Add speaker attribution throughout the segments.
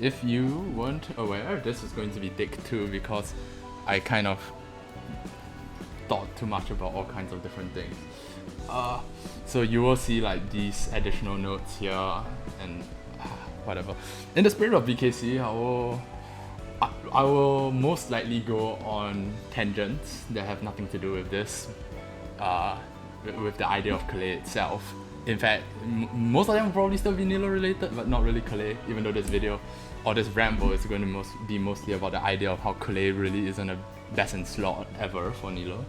Speaker 1: if you weren't aware, this is going to be Dick 2 because I kind of thought too much about all kinds of different things. So you will see like these additional notes here and whatever. In the spirit of VKC, I will most likely go on tangents that have nothing to do with this, with the idea of Collei itself. In fact, most of them will probably still be Nilou related, but not really Collei, even though this video or this ramble is going to be mostly about the idea of how Collei really isn't a best in slot ever for Nilou.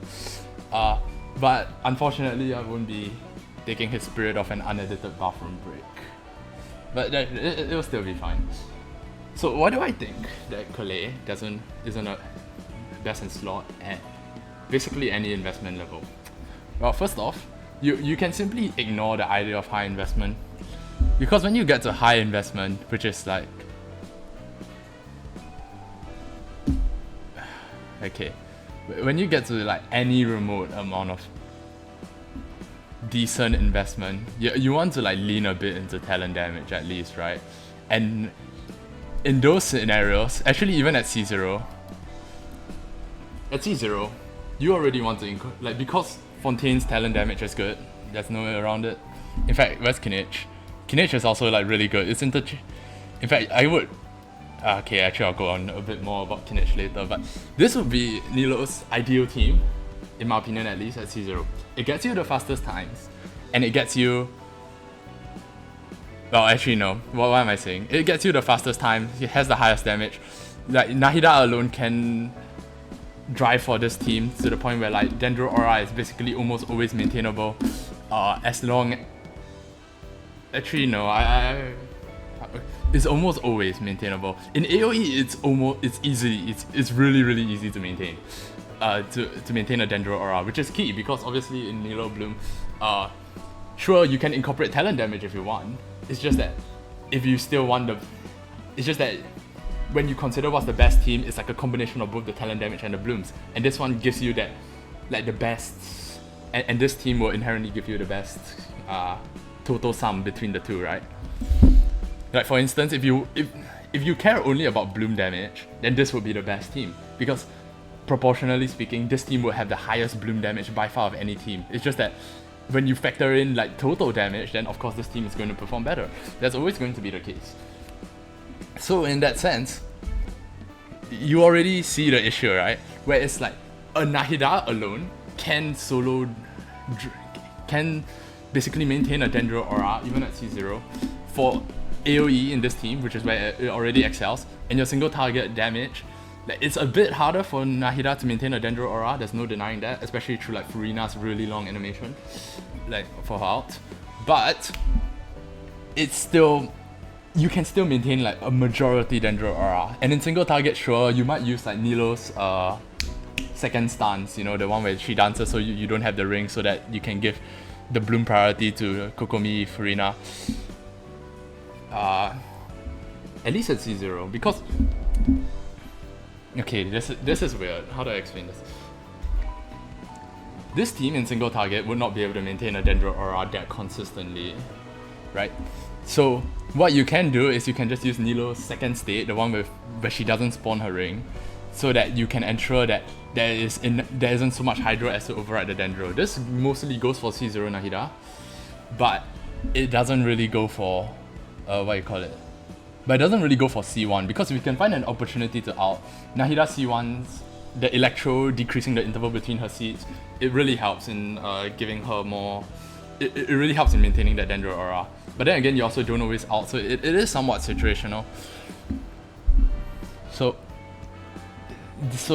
Speaker 1: But unfortunately, I won't be taking his spirit of an unedited bathroom break. But it'll still be fine. So why do I think that Collei isn't a best in slot at basically any investment level? Well, first off, you can simply ignore the idea of high investment, because when you get to high investment, which is like, okay, when you get to like any remote amount of decent investment, you want to like lean a bit into talent damage at least, right? And in those scenarios, actually even at C0, you already want to like, because Fontaine's talent damage is good, there's no way around it. In fact, where's Kinich? Kinich is also like really good. It's in fact, I would okay, actually I'll go on a bit more about Kinich later, but this would be Nilou's ideal team, in my opinion at least, at C0. It gets you the fastest times, and it gets you, well actually no, what am I saying? It gets you the fastest time, it has the highest damage. Like Nahida alone can drive for this team to the point where like Dendro Aura is basically almost always maintainable, as long, actually no, it's almost always maintainable. In AoE, it's really easy to maintain. To maintain a Dendro Aura, which is key because obviously in Nilou Bloom, sure you can incorporate talent damage if you want. It's just that if you still want it's just that when you consider what's the best team, it's like a combination of both the talent damage and the blooms. And this one gives you that, like the best, and this team will inherently give you the best total sum between the two, right? Like for instance, if you care only about bloom damage, then this would be the best team, because proportionally speaking, this team would have the highest bloom damage by far of any team. It's just that when you factor in like total damage, then of course this team is going to perform better. That's always going to be the case. So in that sense, you already see the issue, right? Where it's like a Nahida alone can can basically maintain a Dendro Aura even at C0 for AoE in this team, which is where it already excels, and your single target damage. Like, it's a bit harder for Nahida to maintain a Dendro Aura, there's no denying that, especially through like Furina's really long animation, like for her ult. But it's still, you can still maintain like a majority Dendro Aura. And in single target, sure, you might use like Nilou's second stance, you know, the one where she dances so you don't have the ring, so that you can give the bloom priority to Kokomi, Furina. At least at C0, because okay, this is weird. How do I explain this? This team in single target would not be able to maintain a Dendro Aura that consistently, right? So what you can do is you can just use Nilou's second state, the one where she doesn't spawn her ring, so that you can ensure that there isn't so much Hydro as to override the Dendro. This mostly goes for C0 Nahida, but it doesn't really go for what you call it. But it doesn't really go for C1, because if you can find an opportunity to ult Nahida C1's, the Electro decreasing the interval between her seeds, it really helps in giving her more. It really helps in maintaining that Dendro Aura. But then again, you also don't always ult, so it is somewhat situational. So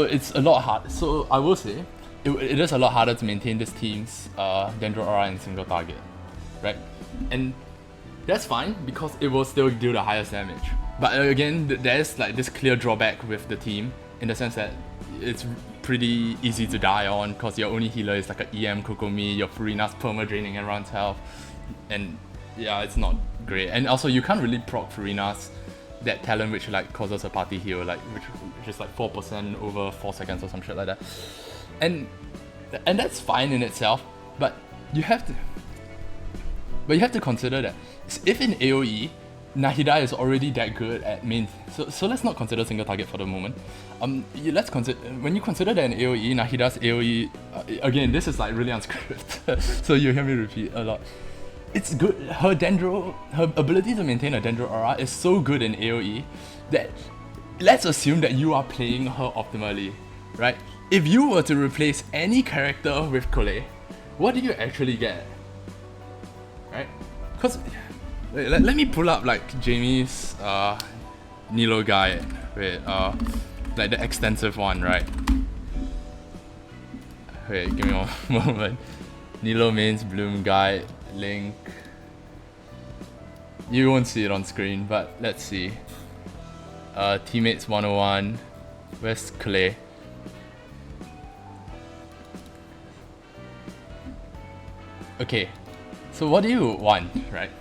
Speaker 1: it's a lot hard. So I will say, it is a lot harder to maintain this team's Dendro Aura in single target, right? And that's fine, because it will still deal the highest damage. But again, there's like this clear drawback with the team, in the sense that it's pretty easy to die on, because your only healer is like a EM Kokomi, your Furina's perma draining everyone's health, and yeah, it's not great. And also you can't really proc Furina's that talent which like causes a party heal, like which is like 4% over 4 seconds or some shit like that. And that's fine in itself, but you have to consider that if in AoE Nahida is already that good at main. So let's not consider single target for the moment. Let's consider when you consider that in AOE, Nahida's AOE. Again, this is like really unscripted, so you hear me repeat a lot. It's good. Her ability to maintain a Dendro aura is so good in AOE that let's assume that you are playing her optimally, right? If you were to replace any character with Collei, what do you actually get? Right? Because let me pull up like Jamie's Nilou guide with like the extensive one, right? Wait, give me one moment. Nilou mains Bloom guide link. You won't see it on screen, but let's see. Teammates 101. Where's Collei? Okay, so what do you want, right?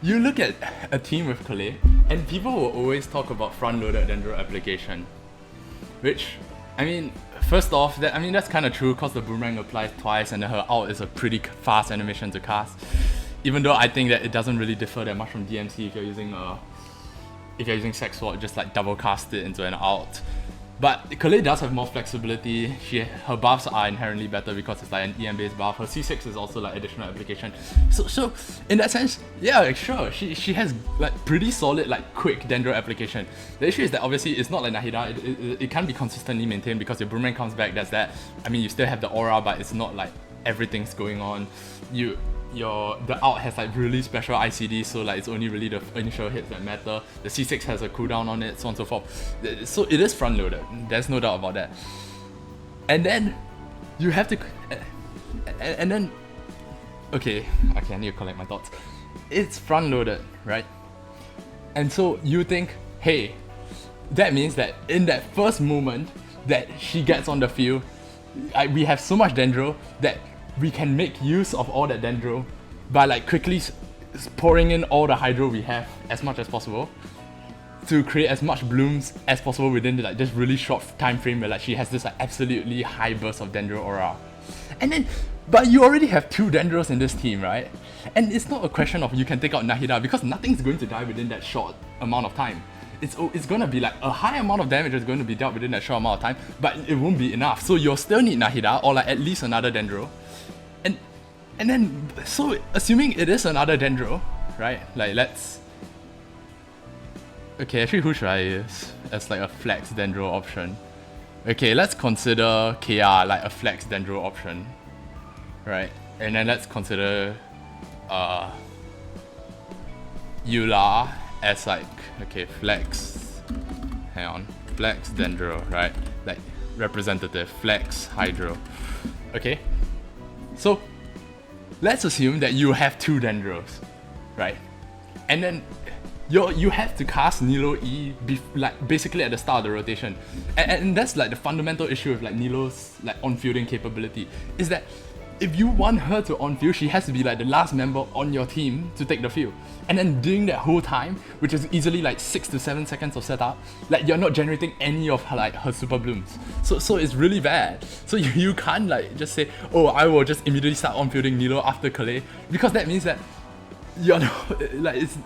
Speaker 1: You look at a team with Collei, and people will always talk about front-loaded Dendro application. Which, I mean, first off, that's kind of true because the boomerang applies twice and her ult is a pretty fast animation to cast. Even though I think that it doesn't really differ that much from DMC if you're using Sex Sword, just like double cast it into an ult. But Collei does have more flexibility. Her buffs are inherently better because it's like an EM based buff. Her C6 is also like additional application. So in that sense, yeah, like, sure, she has like pretty solid like quick Dendro application. The issue is that obviously it's not like Nahida. It can't be consistently maintained because your boomerang comes back. That's that. I mean, you still have the aura, but it's not like everything's going on. The ult has like really special ICD, so like it's only really the initial hits that matter. The C6 has a cooldown on it, so on and so forth. So it is front loaded. There's no doubt about that. And then you have to, and then okay, I need to collect my thoughts. It's front loaded, right? And so you think, hey, that means that in that first moment that she gets on the field, we have so much Dendro that we can make use of all that Dendro by like quickly pouring in all the Hydro we have as much as possible to create as much blooms as possible within the, like this really short time frame where like she has this like absolutely high burst of Dendro aura. And then, but you already have 2 Dendros in this team, right? And it's not a question of you can take out Nahida because nothing's going to die within that short amount of time. It's gonna be like a high amount of damage is going to be dealt within that short amount of time, but it won't be enough. So you'll still need Nahida or like at least another Dendro. And then, so assuming it is another Dendro, right? Like okay, actually who should I use as like a flex Dendro option? Okay, let's consider KR like a flex Dendro option, right? And then let's consider Eula as like, okay, flex Dendro, right? Like representative, flex Hydro. Okay, so let's assume that you have 2 Dendros, right? And then you have to cast Nilou E like basically at the start of the rotation. And that's like the fundamental issue with like Nilou's like on-fielding capability, is that if you want her to on-field, she has to be like the last member on your team to take the field. And then during that whole time, which is easily like 6 to 7 seconds of setup, like you're not generating any of her, like her super blooms. So it's really bad. So you can't like just say, oh, I will just immediately start on-fielding Nilou after Collei, because that means that you're not, like it's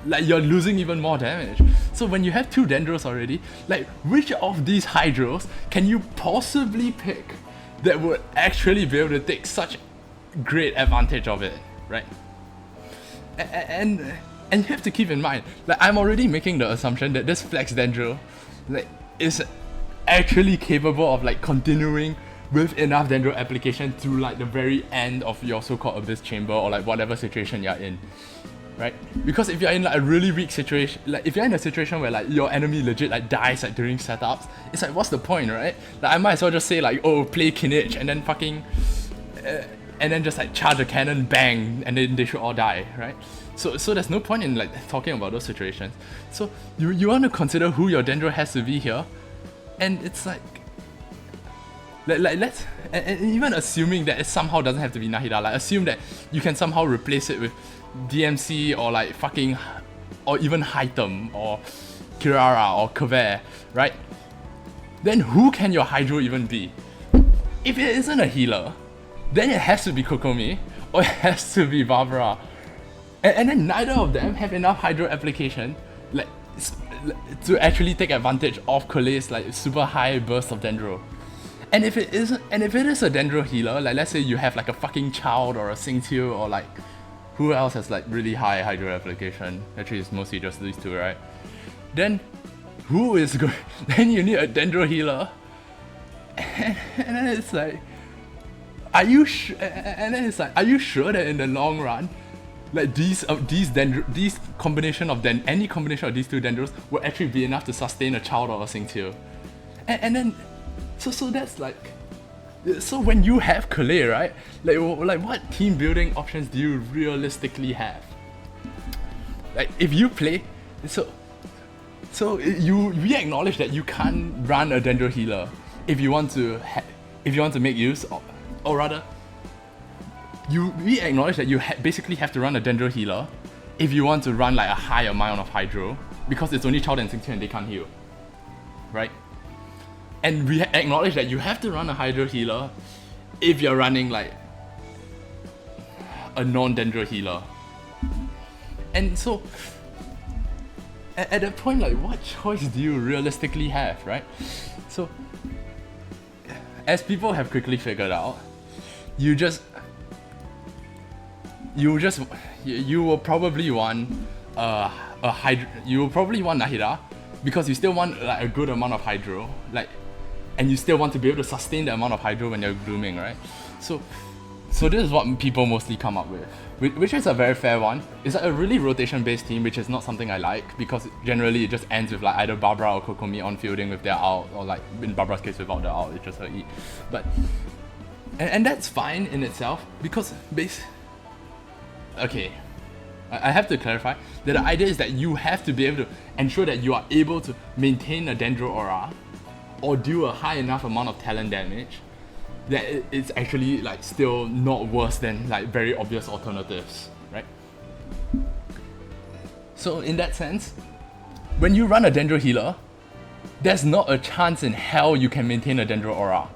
Speaker 1: like you're losing even more damage. So when you have 2 Dendros already, like which of these Hydros can you possibly pick that would actually be able to take such great advantage of it, right? And you have to keep in mind, like I'm already making the assumption that this flex Dendro like is actually capable of like continuing with enough Dendro application through like the very end of your so-called Abyss Chamber or like whatever situation you're in, right? Because if you're in like a really weak situation, like if you're in a situation where like your enemy legit like dies like during setups, it's like what's the point, right? Like I might as well just say like, oh, play Kinich and then fucking and then just like charge a cannon, bang, and then they should all die, right? So there's no point in like talking about those situations. So you want to consider who your Dendro has to be here, and it's like let's and even assuming that it somehow doesn't have to be Nahida, like assume that you can somehow replace it with DMC or like fucking, or even Hytem or Kirara or Kaveh, right? Then who can your Hydro even be? If it isn't a healer, then it has to be Kokomi or it has to be Barbara. And then neither of them have enough hydro application like to actually take advantage of Collei's like super high burst of Dendro. And if it is a Dendro healer, like let's say you have like a fucking Child or a Xingqiu or like who else has like really high hydro application? Actually it's mostly just these two, right? Then who is going then you need a Dendro healer. And then it's like are you sure that in the long run like these combination of any combination of these two Dendros will actually be enough to sustain a Child or a Xingqiu? And then so that's like so when you have Collei, right? Like what team building options do you realistically have? Like if you play we acknowledge that you can't run a Dendro healer if you want to make use of, or rather we acknowledge that you basically have to run a Dendro healer if you want to run like a high amount of hydro because it's only Child and Xingqiu and they can't heal, right? And we acknowledge that you have to run a hydro healer if you're running like a non-Dendro healer. And so at that point, like what choice do you realistically have, right? So as people have quickly figured out, you will probably want Nahida because you still want like a good amount of hydro, like, and you still want to be able to sustain the amount of hydro when you're blooming, right? So this is what people mostly come up with, which is a very fair one. It's like a really rotation-based team, which is not something I like because generally it just ends with like either Barbara or Kokomi on fielding with their ult, or like in Barbara's case without the ult, it's just her E. But and that's fine in itself because okay, I have to clarify that the idea is that you have to be able to ensure that you are able to maintain a Dendro aura or do a high enough amount of talent damage that it's actually like still not worse than like very obvious alternatives, right? So in that sense, when you run a Dendro healer, there's not a chance in hell you can maintain a Dendro aura.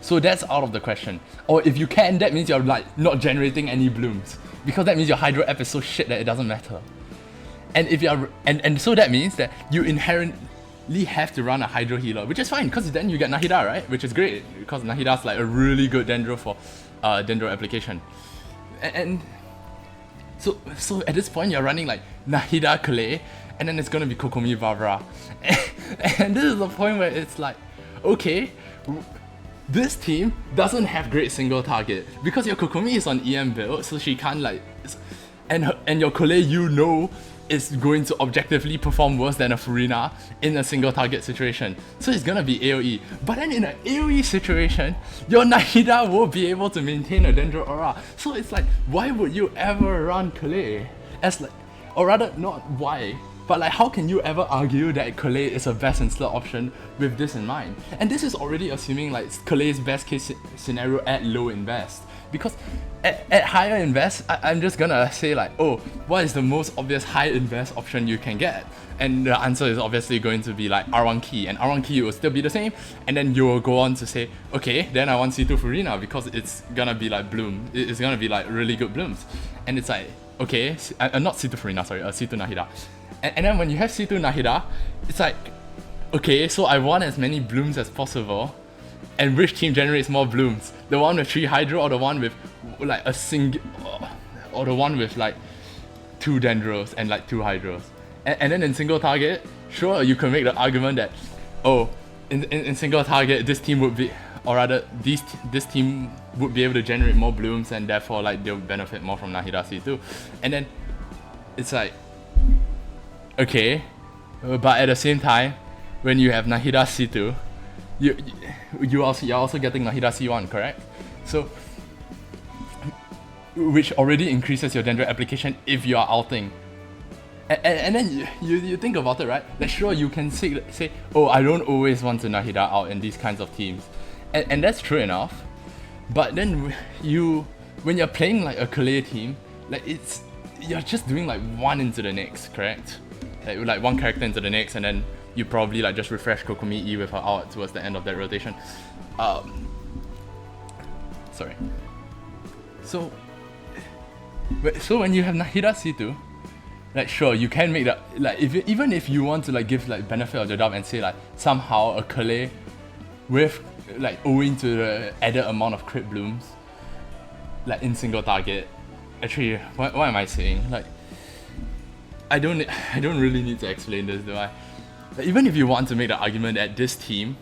Speaker 1: So that's out of the question. Or if you can, that means you're like not generating any blooms, because that means your hydro app is so shit that it doesn't matter. And if you're and so that means that you inherently have to run a hydro healer, which is fine because then you get Nahida, right? Which is great because Nahida's like a really good Dendro for Dendro application. And so at this point you're running like Nahida Collei, and then it's gonna be Kokomi Barbara. And this is the point where it's like, okay, this team doesn't have great single target because your Kokomi is on EM build, so she can't like, and your Collei, you know, is going to objectively perform worse than a Furina in a single target situation. So it's gonna be AoE. But then in an AoE situation, your Nahida will be able to maintain a Dendro aura. So it's like, why would you ever run Collei? As like, or rather not why, but like how can you ever argue that Collei is a best in slot option with this in mind? And this is already assuming like Collei's best case scenario at low invest. Because at higher invest, I'm just gonna say like, oh, what is the most obvious high invest option you can get? And the answer is obviously going to be like R1 key, and R1 key will still be the same, and then you will go on to say, okay, then I want C2 Furina because it's gonna be like bloom, it's gonna be like really good blooms. And it's like, okay, not C2 Furina, sorry, C2 Nahida. And then when you have C2 Nahida, it's like, okay, so I want as many blooms as possible. And which team generates more blooms? The one with 3 hydro or the one with like or the one with like 2 dendros and like 2 hydros? And then in single target, sure, you can make the argument that, oh, in single target, this team would be, or rather, this team would be able to generate more blooms and therefore like they'll benefit more from Nahida C2. And then it's like, okay, but at the same time, when you have Nahida C2, you're also getting Nahida C1, correct? So, which already increases your Dendro application if you are ulting. And then you think about it, right? Like sure, you can say, oh, I don't always want to Nahida out in these kinds of teams. And that's true enough. But then when you're playing like a Collei team, like you're just doing like one into the next, correct? Like one character into the next, and then you probably like just refresh Kokomi E with her out towards the end of that rotation. Sorry. So But so when you have Nahida C2, like sure you can make that, like even if you want to like give like benefit of the doubt and say like somehow a Collei with like owing to the added amount of crit blooms like in single target, actually what am I saying? Like I don't really need to explain this, do I? Like, even if you want to make the argument that this team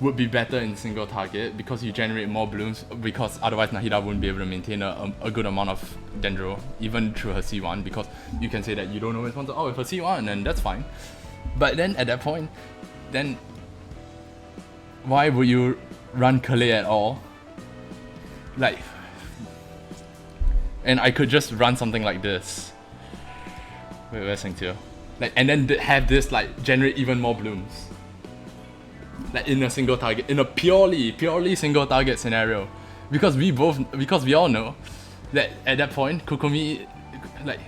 Speaker 1: would be better in single target because you generate more blooms, because otherwise Nahida wouldn't be able to maintain a good amount of Dendro even through her C1, because you can say that you don't always want to with her C1 and that's fine. But then at that point, then why would you run Collei at all? Like, and I could just run something like this. Wait, where's Singtio? Like, and then have this like generate even more blooms. Like in a single target, in a purely single target scenario, because we all know that at that point Kokomi, like,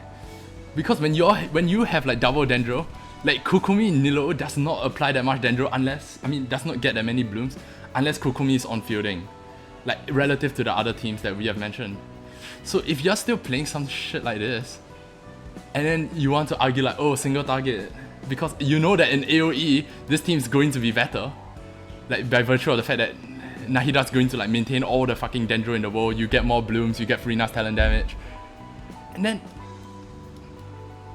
Speaker 1: because when you have like double Dendro, like Kokomi Nilou does not apply that much Dendro does not get that many blooms unless Kokomi is on fielding, like relative to the other teams that we have mentioned. So if you're still playing some shit like this, and then you want to argue like, oh, single target, because you know that in AoE this team's going to be better, like by virtue of the fact that Nahida's going to like maintain all the fucking Dendro in the world, you get more blooms, you get Furina's talent damage. And then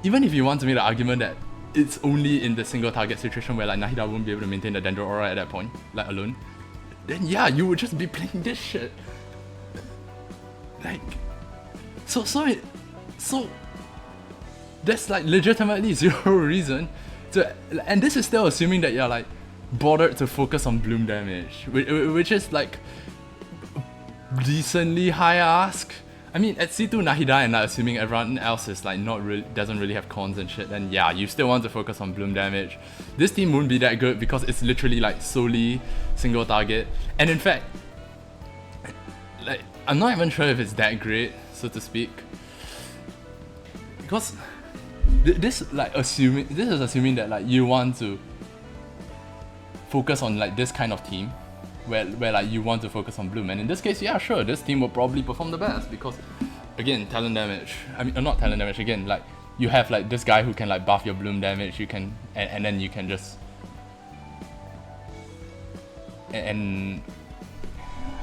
Speaker 1: even if you want to make the argument that it's only in the single target situation where like Nahida won't be able to maintain the Dendro aura at that point, like alone, then yeah, you would just be playing this shit. Like, so there's like legitimately zero reason to, and this is still assuming that you're like bothered to focus on bloom damage, which is like decently high ask. I mean, at C2 Nahida and like assuming everyone else is like doesn't really have cons and shit, then yeah, you still want to focus on bloom damage. This team won't be that good because it's literally like solely single target, and in fact, like I'm not even sure if it's that great, so to speak, because this is assuming that like you want to focus on like this kind of team where like you want to focus on bloom, and in this case, yeah, sure, this team will probably perform the best because again, talent damage, not talent damage, again, like you have like this guy who can like buff your bloom damage, you can and then you can just and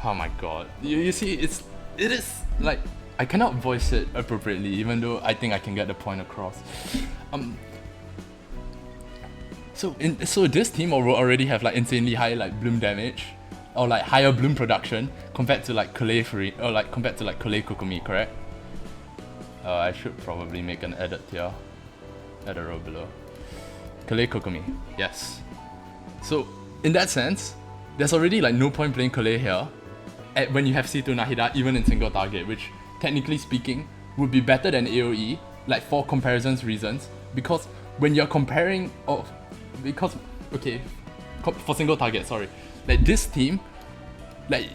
Speaker 1: oh my god, you see, it is like I cannot voice it appropriately, even though I think I can get the point across. So this team will already have like insanely high like bloom damage, or like higher bloom production compared to like Collei or like compared to like Collei Kokomi, correct? I should probably make an edit here, at a row below. Collei Kokomi, yes. So in that sense, there's already like no point playing Collei here when you have C2 Nahida even in single target, which technically speaking would be better than AoE, like for comparisons reasons, because when you're comparing, for single target, sorry, like this team, like,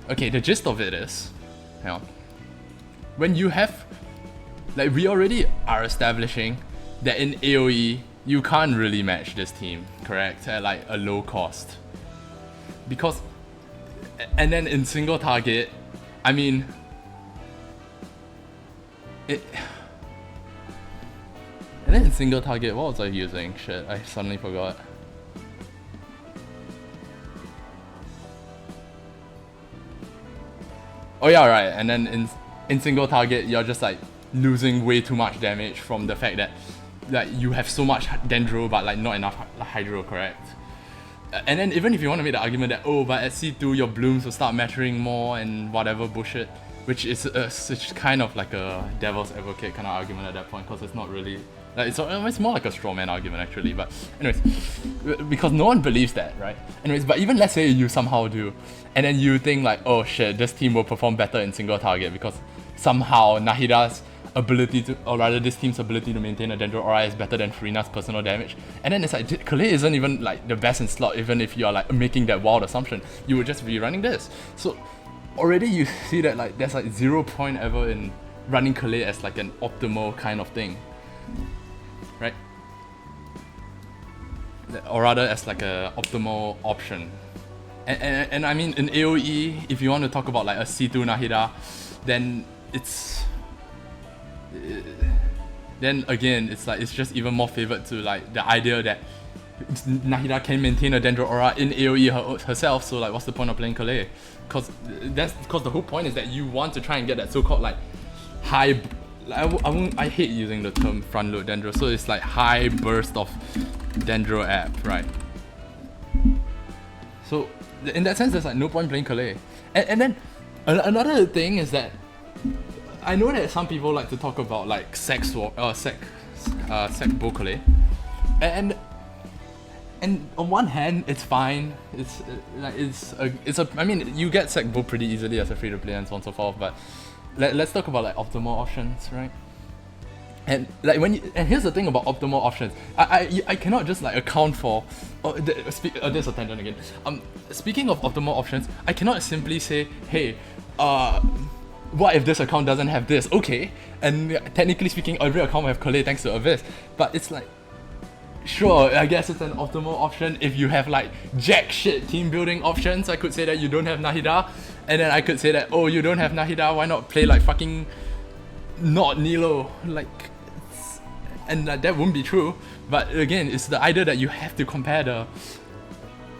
Speaker 1: okay, the gist of it is, hang on, when you have, like, we already are establishing that in AoE you can't really match this team, correct, at like a low cost, because, and then in single target, I mean, and then in single target, what was I using? Shit, I suddenly forgot. Oh yeah, right, and then in single target, you're just like losing way too much damage from the fact that like you have so much Dendro but like not enough Hydro, correct? And then even if you want to make the argument that, oh, but at C2 your blooms will start mattering more and whatever bullshit, which is such kind of like a devil's advocate kind of argument at that point, because it's not really, like, it's more like a straw man argument actually, but anyways, because no one believes that, right? Anyways, but even let's say you somehow do, and then you think like, oh shit, this team will perform better in single target because somehow Nahida's ability to, or rather this team's ability to maintain a Dendro Aura is better than Furina's personal damage, and then it's like, Collei isn't even like the best in slot, even if you're like making that wild assumption, you would just be running this. So already you see that like there's like 0 point ever in running Collei as like an optimal kind of thing, right? Or rather as like a optimal option. And I mean in AoE, if you want to talk about like a C2 Nahida, then it's then again, it's just even more favored to like the idea that Nahida can maintain a Dendro Aura in AoE herself, so like what's the point of playing Collei? Because the whole point is that you want to try and get that so-called like high, I hate using the term front load Dendro, so it's like high burst of Dendro app, right? So in that sense, there's like no point playing Collei. And then another thing is that I know that some people like to talk about like sec bow Collei, and on one hand, it's fine. I mean, you get sec bow pretty easily as a free to play and so on and so forth. But let's talk about like optimal options, right? And like and here's the thing about optimal options. I cannot just like account for. There's a tangent again. Speaking of optimal options, I cannot simply say, hey, what if this account doesn't have this? Okay, and technically speaking, every account will have Collei thanks to Abyss. But it's like, sure, I guess it's an optimal option if you have like jack shit team building options. I could say that you don't have Nahida, and then I could say that, oh, you don't have Nahida, why not play like fucking not Nilou? Like, and that wouldn't be true. But again, it's the idea that you have to compare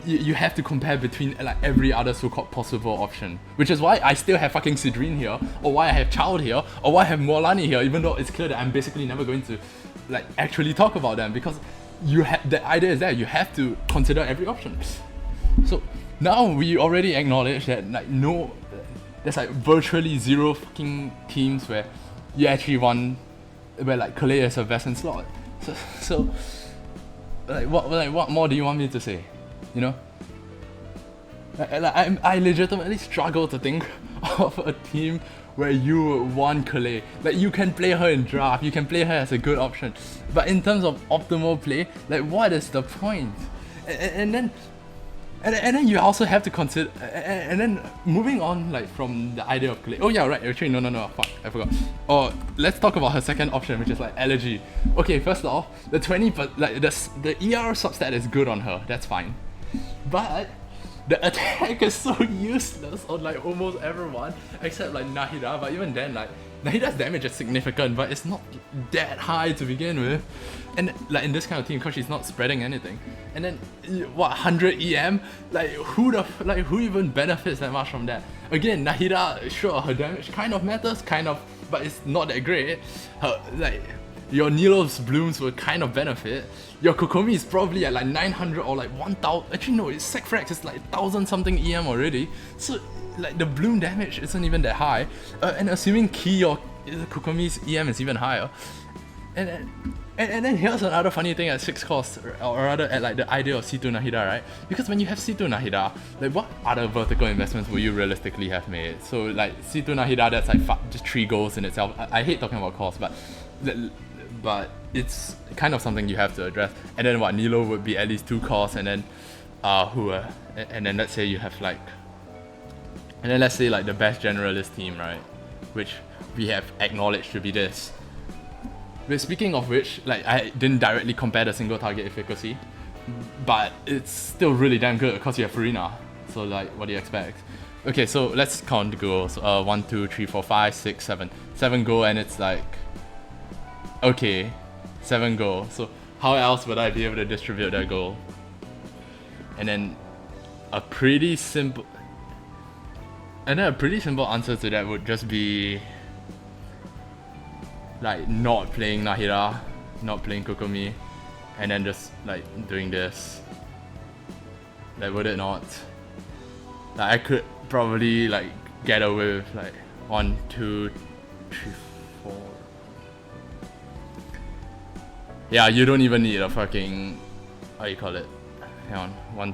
Speaker 1: you have to compare between like every other so-called possible option, which is why I still have fucking Sidrine here, or why I have Child here, or why I have Morlani here, even though it's clear that I'm basically never going to like actually talk about them, because the idea is that you have to consider every option. So now we already acknowledge that like there's like virtually zero fucking teams where you actually want where like Collei is a best in slot. So what more do you want me to say? You know, I legitimately struggle to think of a team where you want Collei. Like, you can play her in draft, you can play her as a good option, but in terms of optimal play, like, what is the point? And then you also have to consider, and then moving on like from the idea of Collei. Oh yeah, right. Actually, no, fuck, I forgot. Oh, let's talk about her second option, which is like Elegy. Okay, first off, the 20, but like the ER substat is good on her. That's fine, but the attack is so useless on like almost everyone except like Nahida. But even then, like Nahida's damage is significant, but it's not that high to begin with. And like in this kind of team, because she's not spreading anything. And then what, 100 EM? Like who even benefits that much from that? Again, Nahida, sure, her damage kind of matters, but it's not that great. Her like your Nilou's blooms will kind of benefit. Your Kokomi is probably at like 900 or like 1000. Actually no, it's Secfrax is like 1000 something EM already. So like the bloom damage isn't even that high. And assuming Key or Kokomi's EM is even higher. And then here's another funny thing at 6 cost, or rather at like the idea of C2 Nahida, right? Because when you have C2 Nahida, like what other vertical investments will you realistically have made? So like C2 Nahida, that's like just 3 goals in itself. I hate talking about cost, but it's kind of something you have to address. And then what, Nilou would be at least 2 costs, and then and then let's say you have like, and then let's say like the best generalist team, right? Which we have acknowledged to be this. But speaking of which, like I didn't directly compare the single target efficacy, but it's still really damn good because you have Farina. So like, what do you expect? Okay, so let's count the goals. 1, 2, 3, 4, 5, 6, 7. 7 goal, and it's like, okay, 7 goal. So how else would I be able to distribute that goal? And then a pretty simple answer to that would just be like not playing Nahida, not playing Kokomi, and then just like doing this. Like, would it not? Like, I could probably like get away with like 1, 2, 3, 4. Yeah, you don't even need a fucking, how you call it? Hang on,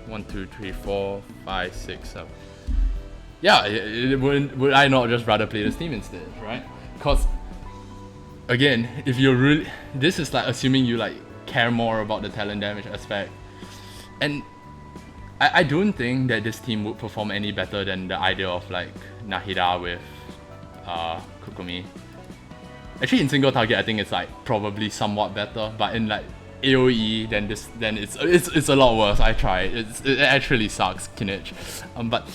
Speaker 1: 1, 2, 3, 4, 5, 6, 7. Yeah, would I not just rather play this team instead, right? Because again, if you're really, this is like assuming you like care more about the talent damage aspect, and I don't think that this team would perform any better than the idea of like Nahida with Kokomi. Actually, in single target, I think it's like probably somewhat better, but in like AoE, then it's a lot worse. I tried. It actually sucks, Kinich. But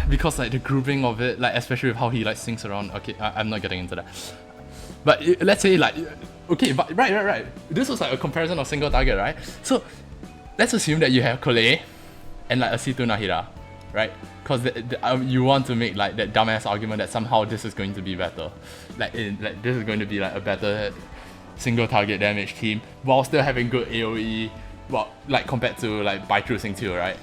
Speaker 1: because like the grouping of it, like especially with how he like sinks around. Okay, I'm not getting into that. But let's say like, okay, but right. This was like a comparison of single target, right? So let's assume that you have Collei and like a C2 Nahida, right? Because you want to make like that dumbass argument that somehow this is going to be better, like this is going to be like a better single target damage team while still having good AOE, well, like compared to like Mewtwo Sing2, right?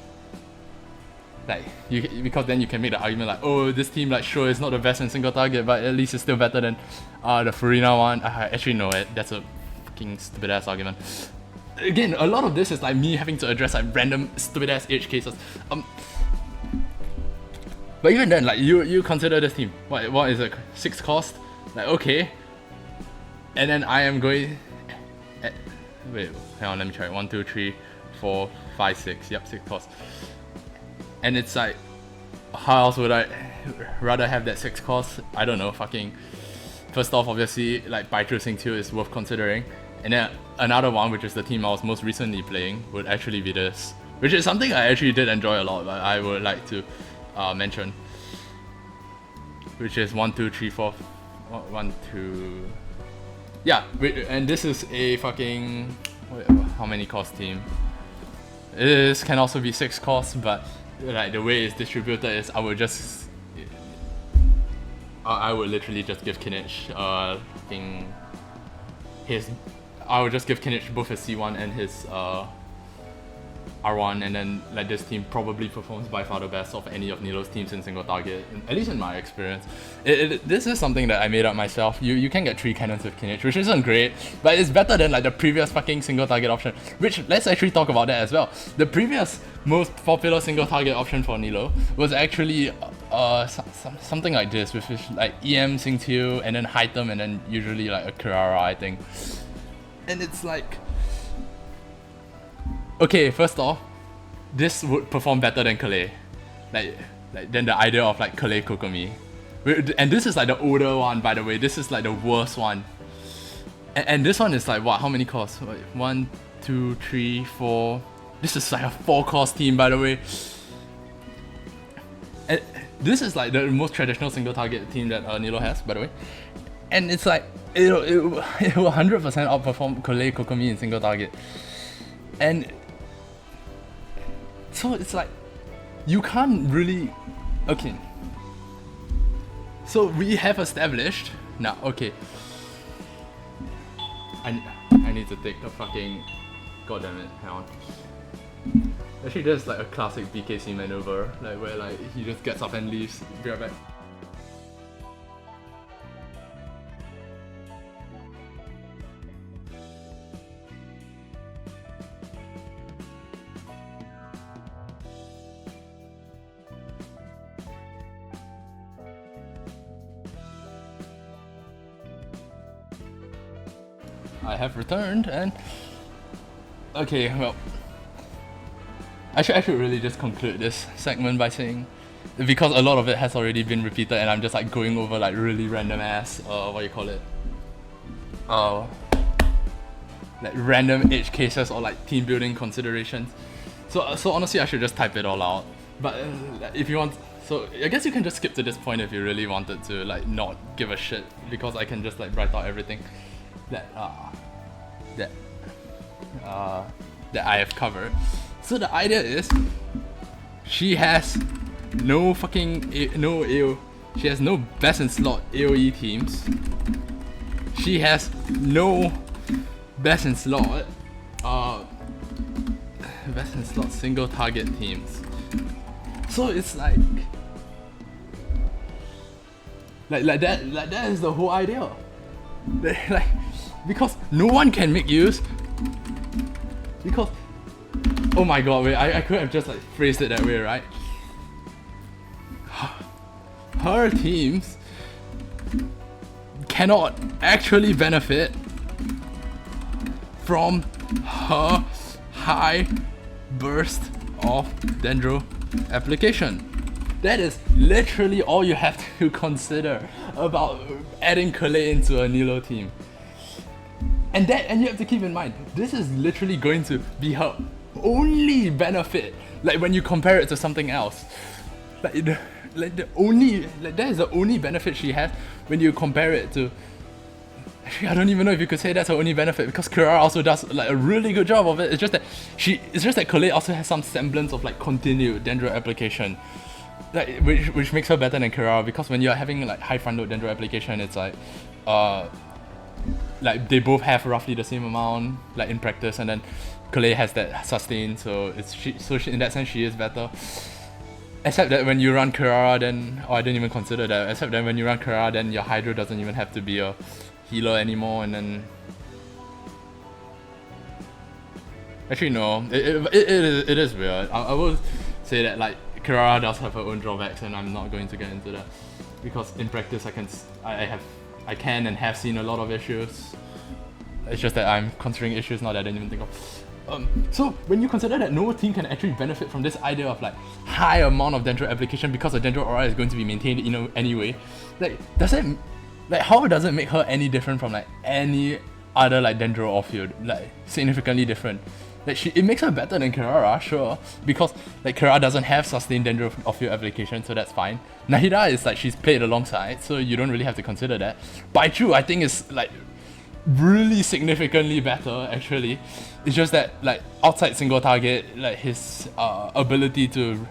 Speaker 1: Like because then you can make the argument like, oh, this team like sure is not the best in single target, but at least it's still better than the Furina one. Actually no, that's a fucking stupid ass argument. Again, a lot of this is like me having to address like random stupid ass edge cases. But even then, like you consider this team, what is it, 6 cost? Like okay, and then I am going. Wait, hang on, let me try. 1, 2, 3, 4, 5, 6. Yep, 6 cost. And it's like, how else would I rather have that 6 cost? I don't know, fucking. First off, obviously, like Mewtwo Sing2 is worth considering. And then another one, which is the team I was most recently playing, would actually be this. Which is something I actually did enjoy a lot, but I would like to mention. Which is 1, 2, 3, 4. 1, 2. Yeah, and this is a fucking. Wait, how many cost team? This can also be 6 costs, but like the way it's distributed is I would literally just give Kinich I would just give Kinich both his C1 and his R1, and then like this team probably performs by far the best of any of Nilou's teams in single target, at least in my experience. This is something that I made up myself. You can get 3 cannons with Kinich, which isn't great, but it's better than like the previous fucking single target option, which let's actually talk about that as well. The previous most popular single target option for Nilou was actually something like this, with like EM Sing2 and then Hytem and then usually like a Kirara, I think. And it's like, okay, first off, this would perform better than Collei. Like than the idea of like Collei Kokomi. And this is like the older one, by the way. This is like the worst one. And this one is like what? How many costs? 1, 2, 3, 4. This is like a 4 cost team, by the way. And this is like the most traditional single target team that Nilou has, by the way. And it's like it will 100% outperform Collei Kokomi in single target. And so it's like, you can't really. Okay. So we have established. Now, okay. I need to take the fucking. God damn it, hang on. Actually, there's like a classic BKC maneuver, like where like he just gets up and leaves. Be right back. I have returned, and okay, well, I should really just conclude this segment by saying, because a lot of it has already been repeated and I'm just like going over like really random ass what do you call it, like random edge cases or like team building considerations. So honestly I should just type it all out, but if you want, so I guess you can just skip to this point if you really wanted to like not give a shit, because I can just like write out everything that I have covered. So the idea is, she has no fucking she has no best in slot AoE teams. She has no best in slot single target teams. So it's like that is the whole idea. Like, because no one can make use, because oh my god, wait, I could have just like phrased it that way, right? Her teams cannot actually benefit from her high burst of Dendro application. That is literally all you have to consider about adding Collei into a Nilou team. And you have to keep in mind, this is literally going to be her only benefit, like when you compare it to something else. the only that is the only benefit she has when you compare it to. Actually, I don't even know if you could say that's her only benefit, because Kirara also does like a really good job of it. It's just that Collei also has some semblance of like continued dendro application, like which makes her better than Kirara, because when you're having like high front load dendro application, it's like they both have roughly the same amount like in practice, and then Collei has that sustain, so she in that sense she is better. Except that when you run Kirara, then I didn't even consider that. Except that when you run Kirara, then your Hydro doesn't even have to be a healer anymore, and then actually no, it is weird. I will say that like Kirara does have her own drawbacks, and I'm not going to get into that because in practice I can and have seen a lot of issues. It's just that I'm considering issues now that I didn't even think of. So when you consider that no team can actually benefit from this idea of like high amount of dendro application because the dendro aura is going to be maintained anyway, like how does it make her any different from like any other like dendro off-field, like significantly different? Like it makes her better than Kirara, sure, because like Kirara doesn't have sustained dendro off-field application, so that's fine. Nahida is like she's played alongside, so you don't really have to consider that. Baichu I think is like really significantly better actually. It's just that like outside single target, like his ability to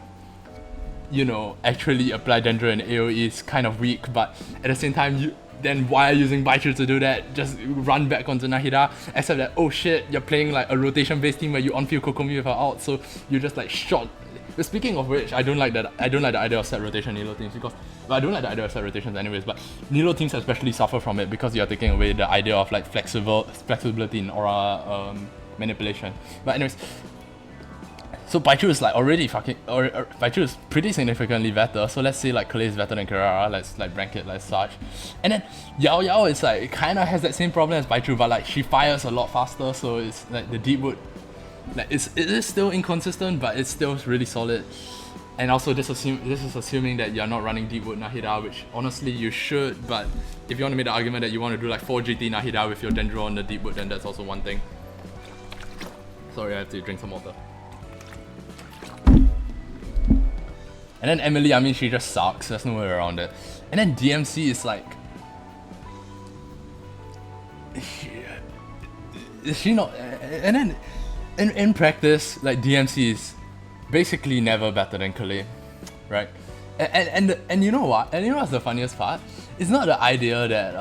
Speaker 1: actually apply dendro and AoE is kind of weak, but at the same time then why are you using Baichu to do that? Just run back onto Nahida, except that oh shit, you're playing like a rotation based team where you on-field Kokomi with her out, so you just like shot. But speaking of which, I don't like the idea of set rotation Nilou teams, because I don't like the idea of set rotations anyways, but Nilou teams especially suffer from it because you're taking away the idea of like flexibility in aura manipulation. But anyways, so Baichu is like already Baichu is pretty significantly better, so let's say like Collei is better than Kirara, let's like rank it like such. And then Yao is like, it kinda has that same problem as Baichu, but like she fires a lot faster, so it's like the deep wood, like it is still inconsistent, but it's still really solid. And also this is assuming that you're not running deep wood Nahida, which honestly you should, but if you want to make the argument that you want to do like 4 GT Nahida with your dendro on the deep wood, then that's also one thing. Sorry, I have to drink some water. And then Emily, I mean, she just sucks, there's no way around it. And then DMC is like, is she not? And then in practice, like DMC is basically never better than Collei, right? And you know what? And you know what's the funniest part? It's not the idea that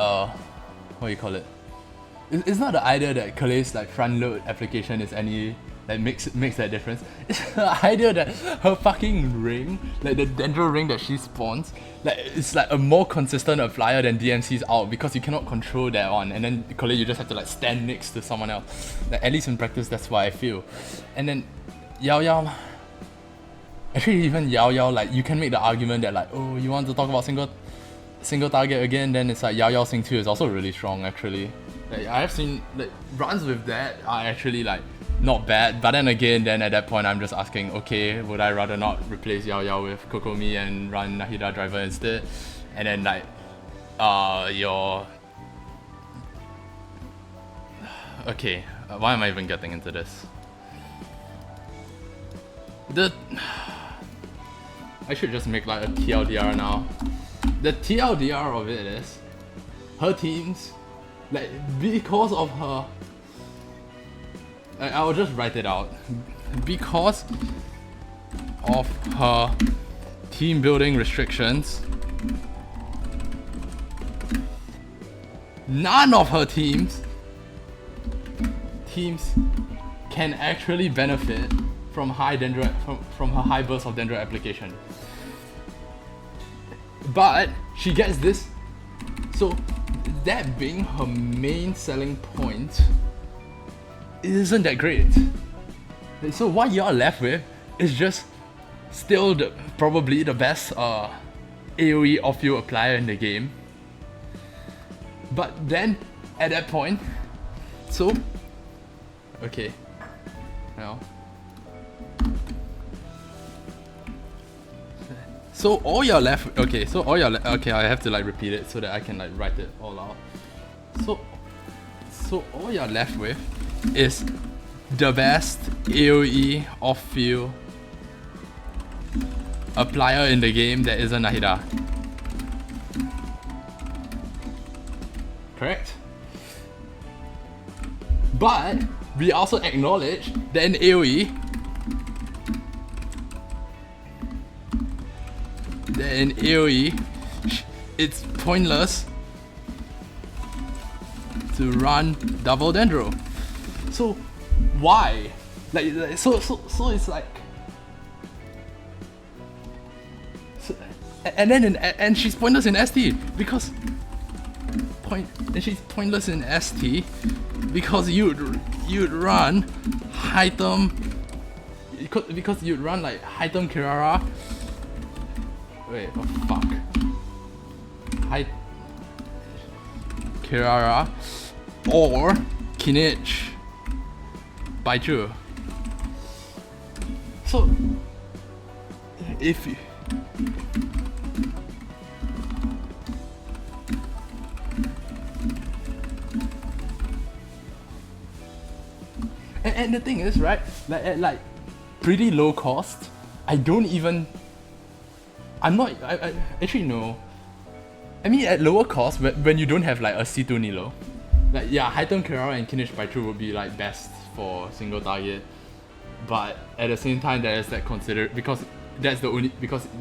Speaker 1: what do you call it? It's not the idea that Collei's like front load application is any that makes that difference. It's the idea that her fucking ring, like the dendro ring that she spawns, like it's like a more consistent applier than DMC's out, because you cannot control that one, and then Collei you just have to like stand next to someone else. Like at least in practice that's what I feel. And then Yao, actually even Yao, like you can make the argument that like, oh, you want to talk about single target again, then it's like Yao Sing 2 is also really strong actually. Like I have seen like runs with that are actually like not bad, but then again, then at that point I'm just asking, okay, would I rather not replace Yao with Kokomi and run Nahida driver instead? And then like okay, why am I even getting into this? I should just make like a TLDR now. The TLDR of it is her teams, like because of her, I'll just write it out. Because of her team building restrictions, none of her teams can actually benefit from from her high burst of dendro application. But she gets this, so that being her main selling point isn't that great. So what you're left with is just still probably the best AoE off-field applier in the game. But then at that point, so okay, now. So all you're left, okay, okay, I have to like repeat it so that I can like write it all out. So all you're left with is the best AoE off-field a player in the game that isn't Nahida. Correct? But we also acknowledge that in AoE, it's pointless to run double Dendro. So why? So it's like, and she's pointless in ST because she's pointless in ST because you'd run Hytem because you'd run like Hytem Kirara. Wait, oh fuck. Kirara or Kinich Baichu. So if you and the thing is, right, like pretty low cost, I actually no. I mean, at lower cost, when you don't have like a C2 Nilou, like yeah, Hytem Kirara and Kinich Baichu would be like best for single target, but at the same time there is that because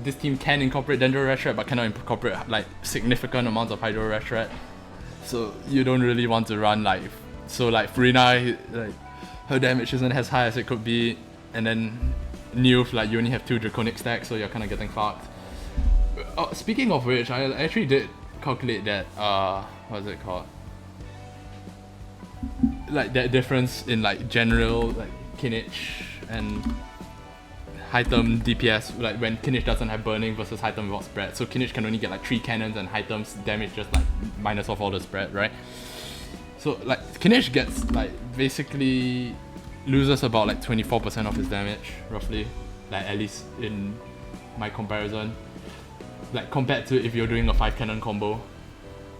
Speaker 1: this team can incorporate Dendro Restret but cannot incorporate like significant amounts of Hydro Restret, so you don't really want to run like Furina, like her damage isn't as high as it could be, and then Nilou, like you only have 2 Draconic stacks, so you're kind of getting fucked. Speaking of which, I actually did calculate that, what's it called? Like that difference in like general, like Kinich and Hytem DPS, like when Kinich doesn't have burning versus Hytem without spread. So Kinich can only get like 3 cannons and Hytem's damage just like minus off all the spread, right? So like Kinich gets like basically loses about like 24% of his damage, roughly. Like at least in my comparison. Like compared to if you're doing a 5 cannon combo,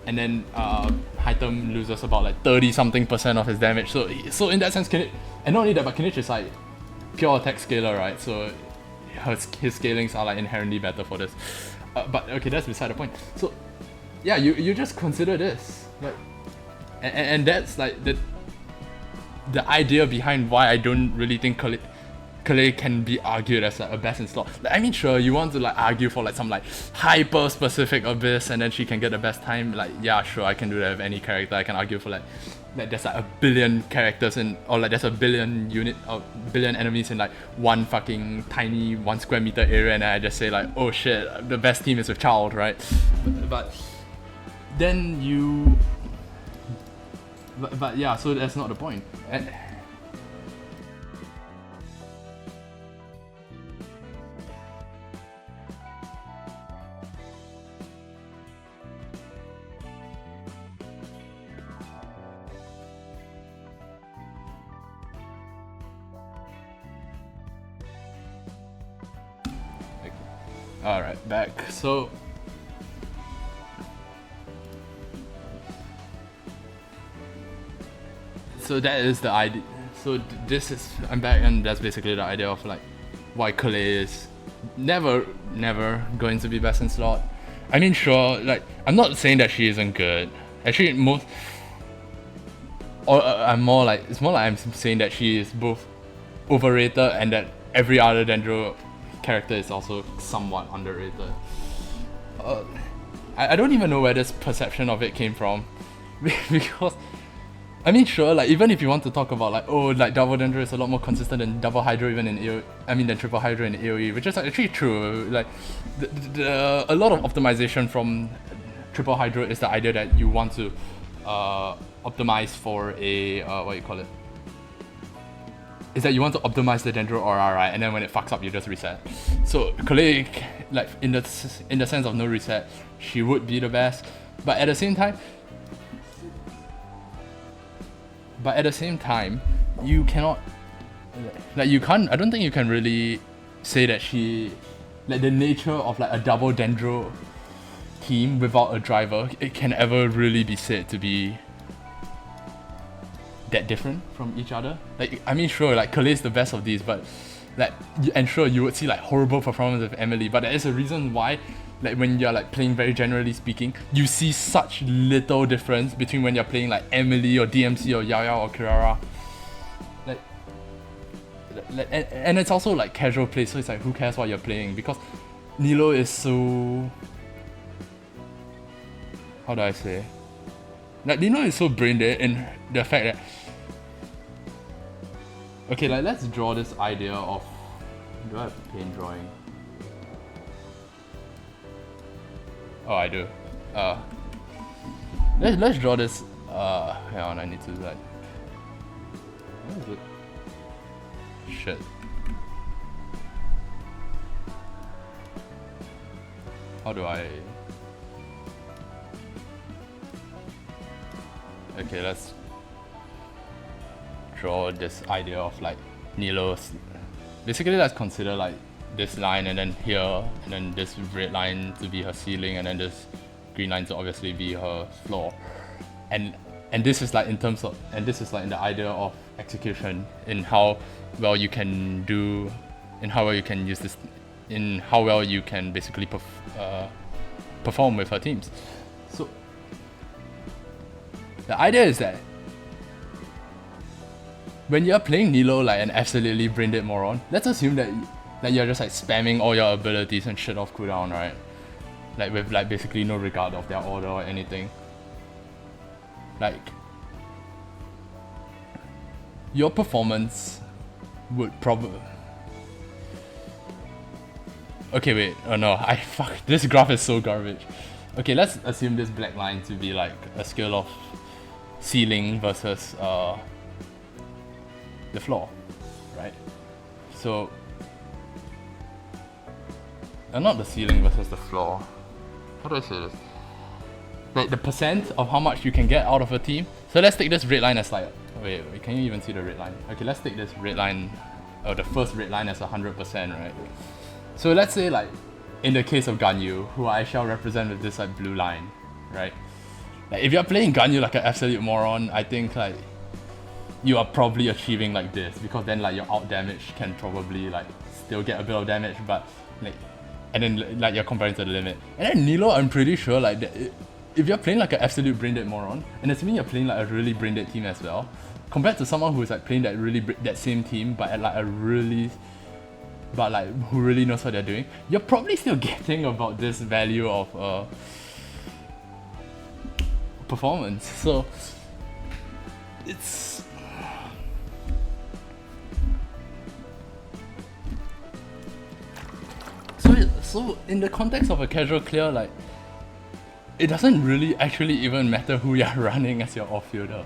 Speaker 1: and then Hytem loses about like 30-something% of his damage. So in that sense, Kinich, and not only that, but Kinich is like pure attack scaler, right? So his scalings are like inherently better for this. But okay, that's beside the point. So yeah, you just consider this, like, and that's like the idea behind why I don't really think Collei can be argued as like a best in slot. Like, I mean, sure, you want to like argue for like some like hyper specific Abyss and then she can get the best time. Like, yeah, sure, I can do that with any character. I can argue for like there's like a billion characters or like there's a billion billion enemies in like one fucking tiny 1 square meter area, and I just say like, oh shit, the best team is with Child, right? But then you. But yeah, so that's not the point. Alright, back. So that is the idea. So this is, I'm back, and that's basically the idea of like why Collei is never going to be best in slot. I mean, sure, like I'm not saying that she isn't good. Actually, I'm more like I'm saying that she is both overrated and that every other Dendro character is also somewhat underrated. I don't even know where this perception of it came from, because I mean, sure, like even if you want to talk about like, oh, like double Dendro is a lot more consistent than double Hydro even in AoE, than triple Hydro in AoE, which is actually true. Like a lot of optimization from triple Hydro is the idea that you want to optimize for a what you call it? Is that you want to optimize the Dendro aura, right? And then when it fucks up, you just reset. So Collei, like in the sense of no reset, she would be the best, but at the same time, you cannot, like you can't. I don't think you can really say that she, like the nature of like a double Dendro team without a driver, it can ever really be said to be that different from each other. Like I mean, sure, like Collei is the best of these, but like and sure you would see like horrible performance of Emily, but there is a reason why, like when you're like playing very generally speaking, you see such little difference between when you're playing like Emily or DMC or Yao Yao or Kirara. And it's also like casual play, so it's like who cares what you're playing, because Nilou is so, how do I say, like Nilou is so brain dead in the fact that, okay, like let's draw this idea of, do I have paint drawing? Oh, I do. Let's draw this. Hang on, I need to like. What is it? Shit. How do I? Okay, let's draw this idea of like Nilou's. Basically, let's consider like this line, and then here, and then this red line to be her ceiling, and then this green line to obviously be her floor. And this is like in terms of, and this is like in the idea of execution, in how well you can do, in how well you can use this, in how well you can basically perform with her teams. So the idea is that when you're playing Nilou like an absolutely brain dead moron, let's assume that you're just like spamming all your abilities and shit off cooldown, right? Like with like basically no regard of their order or anything. Like your performance would probably. Okay, wait. Oh no, fuck. This graph is so garbage. Okay, let's assume this black line to be like a scale of ceiling versus the floor, right? So, not the ceiling versus the floor. How do I say this? Like the percent of how much you can get out of a team. So let's take this red line as like, wait, can you even see the red line? Okay, let's take this red line, or the first red line as 100%, right? So let's say like, in the case of Ganyu, who I shall represent with this like blue line, right? Like if you're playing Ganyu like an absolute moron, I think like you are probably achieving like this, because then like your out damage can probably like still get a bit of damage, but like, and then like you're comparing to the limit. And then Nilou, I'm pretty sure like that if you're playing like an absolute brain dead moron, and assuming you're playing like a really brain dead team as well, compared to someone who's like playing that same team but at like a really, but like who really knows what they're doing, you're probably still getting about this value of performance. So it's so in the context of a casual clear, like it doesn't really actually even matter who you're running as your off-fielder.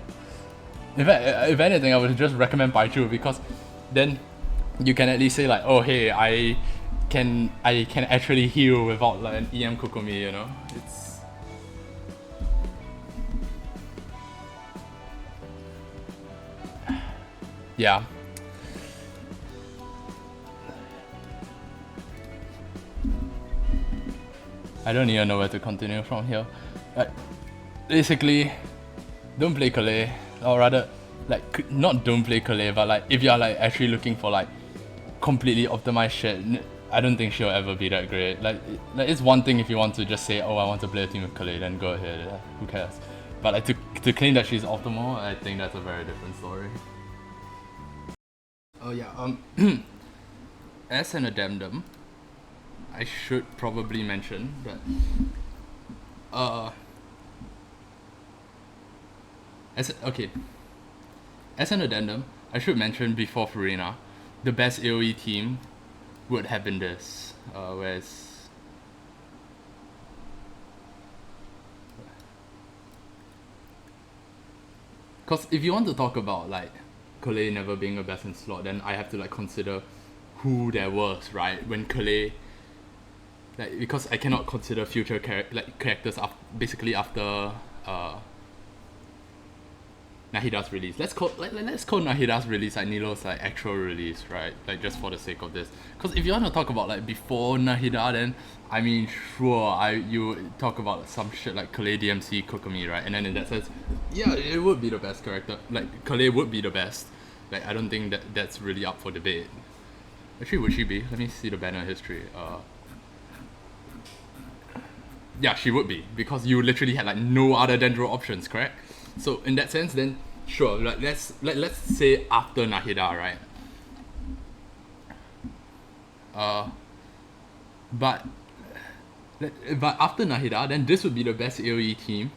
Speaker 1: In fact, if anything, I would just recommend Paichu, because then you can at least say like, oh hey, I can actually heal without like an EM Kokomi, you know? It's yeah. I don't even know where to continue from here. Like, basically, don't play Collei, or rather, like not don't play Collei, but like if you're like actually looking for like completely optimized shit, I don't think she'll ever be that great. Like it's one thing if you want to just say, oh, I want to play a team with Collei, then go ahead. Who cares? But like to claim that she's optimal, I think that's a very different story. Oh yeah. As an addendum, I should probably mention that as an addendum, I should mention before Furina, the best AoE team would have been this, whereas because if you want to talk about like Collei never being the best in slot, then I have to like consider who there was, right, when Collei, like, because I cannot consider future characters basically after Nahida's release. Let's call Nahida's release like Nilou's like actual release, right? Like just for the sake of this. Because if you want to talk about like before Nahida, then I mean sure, you talk about some shit like Collei, DMC, Kokomi, right? And then in that sense, yeah, it would be the best character. Like Collei would be the best. Like I don't think that's really up for debate. Actually, would she be? Let me see the banner history. Yeah, she would be, because you literally had like no other Dendro options, correct? So in that sense, then sure, like let's say after Nahida, right? But but after Nahida, then this would be the best AoE team,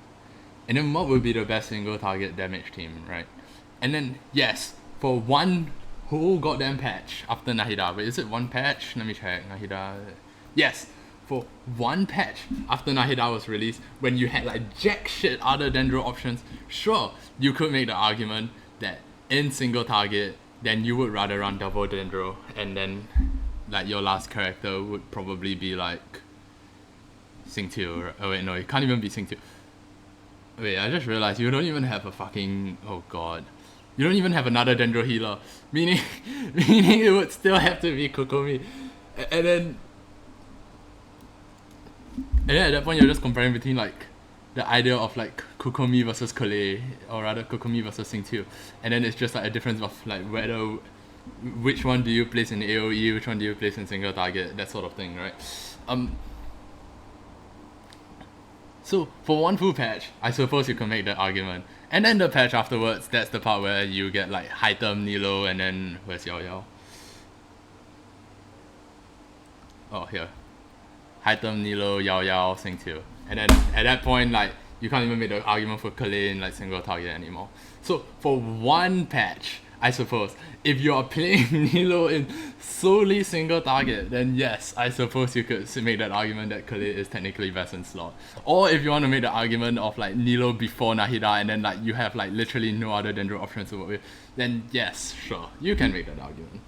Speaker 1: and then what would be the best single target damage team, right? And then yes, for one whole goddamn patch after Nahida. Wait, is it one patch? Let me check. Nahida. Yes, for one patch after Nahida was released, when you had like jack shit other Dendro options, sure, you could make the argument that in single target, then you would rather run double Dendro, and then like your last character would probably be like Xingqiu. Oh wait, no, it can't even be Xingqiu. Wait, I just realized you don't even have a fucking, oh god. You don't even have another Dendro healer. Meaning it would still have to be Kokomi. And then at that point you're just comparing between like the idea of like Kokomi versus Collei, or rather Kokomi versus Xingqiu. And then it's just like a difference of like which one do you place in AoE, which one do you place in single target, that sort of thing, right? So for one full patch, I suppose you can make that argument. And then the patch afterwards, that's the part where you get like Hytem, Nilou, and then where's Yao Yao? Oh, here. Hytem, Nilou, Yao Yao, Xingqiu. And then at that point, like, you can't even make the argument for Collei in like single target anymore. So for one patch, I suppose, if you are playing Nilou in solely single target, then yes, I suppose you could make that argument that Collei is technically best in slot. Or if you want to make the argument of like Nilou before Nahida, and then like you have like literally no other Dendro options to work with, then yes, sure, you can make that argument.